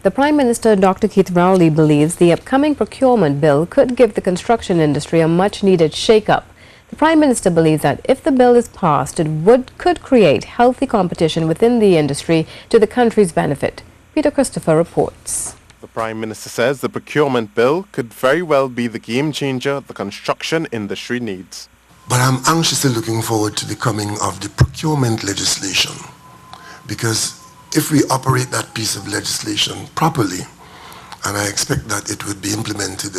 The Prime Minister, Dr. Keith Rowley, believes the upcoming Procurement Bill could give the construction industry a much-needed shake-up. The Prime Minister believes that if the bill is passed, it could create healthy competition within the industry to the country's benefit. Peter Christopher reports. The Prime Minister says the Procurement Bill could very well be the game-changer the construction industry needs. But I'm anxiously looking forward to the coming of the procurement legislation, because if we operate that piece of legislation properly, and I expect that it would be implemented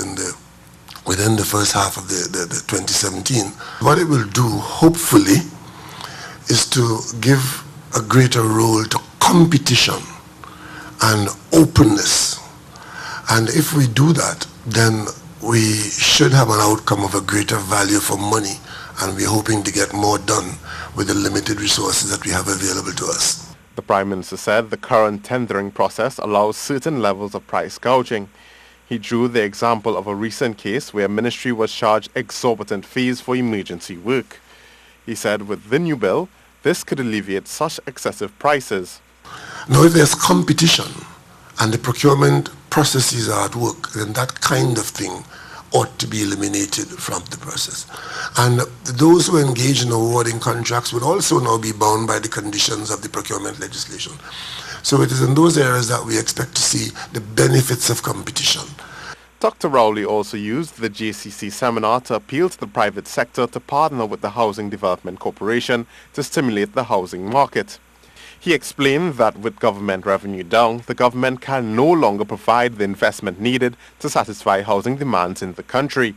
within the first half of the 2017, what it will do, hopefully, is to give a greater role to competition and openness. And if we do that, then we should have an outcome of a greater value for money, and we're hoping to get more done with the limited resources that we have available to us. The Prime Minister said the current tendering process allows certain levels of price gouging. He drew the example of a recent case where ministry was charged exorbitant fees for emergency work. He said with the new bill, this could alleviate such excessive prices. Now, if there's competition and the procurement processes are at work, then that kind of thing ought to be eliminated from the process. And those who engage in awarding contracts would also now be bound by the conditions of the procurement legislation. So it is in those areas that we expect to see the benefits of competition. Dr. Rowley also used the JCC seminar to appeal to the private sector to partner with the Housing Development Corporation to stimulate the housing market. He explained that with government revenue down, the government can no longer provide the investment needed to satisfy housing demands in the country.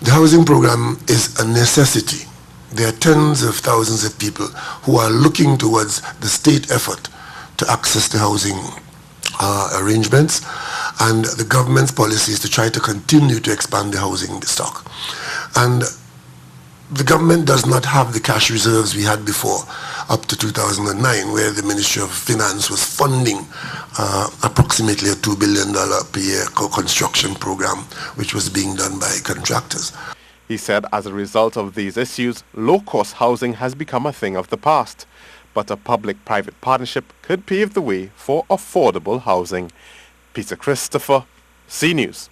The housing program is a necessity. There are tens of thousands of people who are looking towards the state effort to access the housing arrangements, and the government's policy is to try to continue to expand the housing stock. And the government does not have the cash reserves we had before, up to 2009, where the Ministry of Finance was funding approximately a $2 billion per year construction program, which was being done by contractors. He said as a result of these issues, low-cost housing has become a thing of the past, but a public-private partnership could pave the way for affordable housing. Peter Christopher, C News.